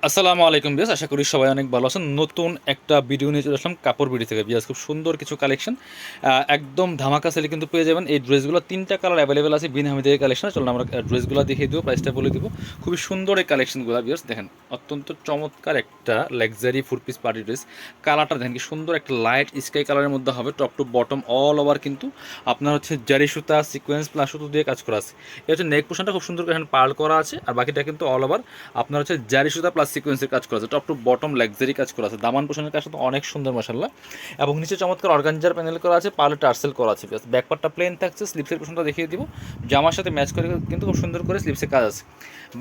আসসালামু আলাইকুম বিয়াস, আশা করি সবাই অনেক ভালো আছেন। নতুন একটা ভিডিও নিয়ে চলে আসলাম কাপড় বিডি থেকে। বিয়াস খুব সুন্দর কিছু কালেকশন, একদম ধামাকা সেলে কিন্তু পেয়ে যাবেন। এই ড্রেসগুলো তিনটা কালার অ্যাভেলেবেল আছে বিন হামি থেকে কালেকশন। চলুন আমরা ড্রেসগুলো দেখিয়ে দেবো, প্রাইসটা বলে দেবো। খুবই সুন্দর এই কালেকশনগুলো বিয়াস দেখেন, অত্যন্ত চমৎকার একটা luxury food piece party dress. কালারটা দেখেন কি সুন্দর, একটা লাইট স্কাই কালারের মধ্যে হবে। Top to bottom all over কিন্তু আপনার হচ্ছে জারি সুতা সিকোয়েন্স প্লাস সুতো দিয়ে কাজ করা আছে। এটা হচ্ছে নেক পোর্শনটা খুব সুন্দর করে এখানে পার্ল করা আছে, আর বাকিটা কিন্তু অল ওভার আপনার হচ্ছে জারি সুতা প্লাস সিকোয়েন্সের কাজ করা আছে। টপ টু বটম লাক্সারি কাজ করা আছে। দামান পোষণের কাজ তো অনেক সুন্দর মাশাআল্লাহ। এবং নিচে চমৎকার অর্গানজার প্যানেল করা আছে, পার্লে টার্সেল করা আছে। ব্যাকপার্টটা প্লেন থাকছে, স্লিপসের পোষণটা দেখিয়ে দিব। জামার সাথে ম্যাচ করে কিন্তু খুব সুন্দর করে স্লিপসের কাজ আছে।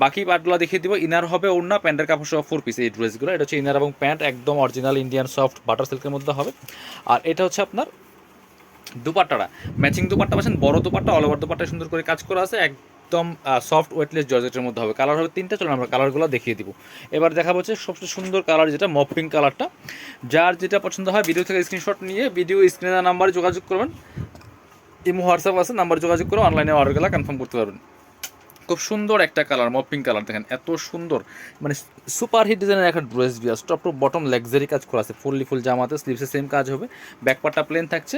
বাকি পার্টগুলো দেখিয়ে দিব। ইনার হবে ওড়না, প্যান্টের কাপড় সহ 4 পিস এই ড্রেসগুলো। এটা হচ্ছে ইনার এবং প্যান্ট একদম অরিজিনাল ইন্ডিয়ান সফট বাটার সিল্কের মধ্যে হবে। আর এটা হচ্ছে আপনার দুপাট্টাটা, ম্যাচিং দুপাট্টা পাচ্ছেন, বড় দুপাট্টা, অল ওভার দুপাট্টা সুন্দর করে কাজ করা আছে। একদম সফট ওয়েটলেস জর্জেটের মধ্যে হবে। কালার হবে তিনটা, চলুন আমরা কালারগুলো দেখিয়ে দিব। এবার দেখা হচ্ছে সবচেয়ে সুন্দর কালার যেটা মপ পিঙ্ক কালারটা। যার যেটা পছন্দ হয় ভিডিও থেকে স্ক্রিনশট নিয়ে ভিডিও স্ক্রিনের নাম্বারে যোগাযোগ করবেন। ইমো হোয়াটসঅ্যাপ আছে, নাম্বার যোগাযোগ করে অনলাইনে অর্ডারগুলো কনফার্ম করতে পারবেন। খুব সুন্দর একটা কালার মপ পিঙ্ক কালার, দেখেন এত সুন্দর, মানে সুপার হিট ডিজাইনের একটা dress Beas. Top to bottom luxury কাজ করা আছে, ফুললি ফুল জামাতে, স্লিভসে সেম কাজ হবে, ব্যাকপার্টটা প্লেন থাকছে।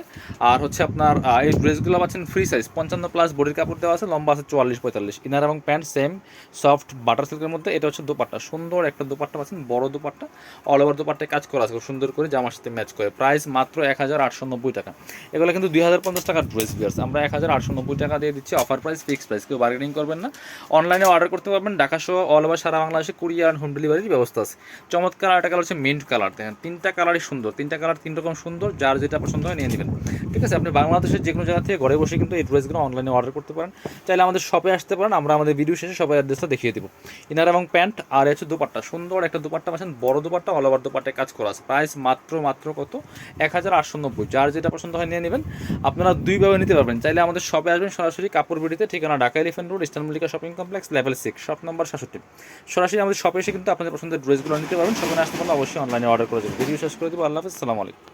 আর হচ্ছে আপনার এই ড্রেসগুলো পাচ্ছেন ফ্রি সাইজ 55+ বডির কাপড় দেওয়া আছে, লম্বা আছে 44-45। ইনার এবং প্যান্ট সেম সফট বাটার সিল্কের মধ্যে। এটা হচ্ছে দোপাট্টা, সুন্দর একটা দোপাট্টা পাচ্ছেন, বড় দোপাট্টা, অল ওভার দোপাট্টায় কাজ করা আছে খুব সুন্দর করে জামার সাথে ম্যাচ করে। প্রাইস মাত্র 1890 টাকা। এগুলো কিন্তু 2050 টাকার ড্রেস বিয়ার্স, আমরা 1890 টাকা দিয়ে দিচ্ছি অফার প্রাইস, ফিক্সড প্রাইস, কেউ বার্গেনিং করবেন না। অনলাইনে অর্ডার করতে পারবেন, ঢাকা সহ অল ওভার সারা বাংলাদেশে কুরিয়ার অ্যান্ড হোম ডেলিভারির ব্যবস্থা আছে। চমৎকার আরেকটা কালার হচ্ছে মিন্ট কালার, দেখেন তিনটা কালারই সুন্দর, তিনটা কালার তিন রকম সুন্দর, যার যেটা পছন্দ হয় নিয়ে নেবেন। ঠিক আছে, আপনি বাংলাদেশের যে কোনো জায়গা থেকে ঘরে বসে কিন্তু এই ড্রেসগুলো অনলাইনে অর্ডার করতে পারেন। চাইলে আমাদের শপে আসতে পারেন, আমরা আমাদের ভিডিও শেষে সবাই অ্যাড্রেসটা দেখিয়ে দেবো। ইনার এবং প্যান্ট আর হচ্ছে দুপাট্টা, সুন্দর একটা দুপাট্টা পাচ্ছেন, বড় দুপাট্টা, অল ওভার দুপাট্টায় কাজ করা আছে। প্রাইস মাত্র মাত্র কত, 1890। যার যেটা পছন্দ হয় নিয়ে নেবেন। আপনারা দুইভাবে নিতে পারবেন, চাইলে আমাদের শপে আসবেন সরাসরি কাপড় বিডিতে, ঠিকানা Dhaka elephant road, eastern Mallika shopping complex, level 6, shop number 67। সরাসরি আমাদের শপে এসে কিন্তু আপনাদের পছন্দের ড্রেসগুলো নিতে পারবেন। সবাই আসতে পারলে অবশ্যই অনলাইনে অর্ডার করে দেবেন। ভিডিও শেষ করে দেবো। আল্লাহ হাফেজ, আসসালামু আলাইকুম।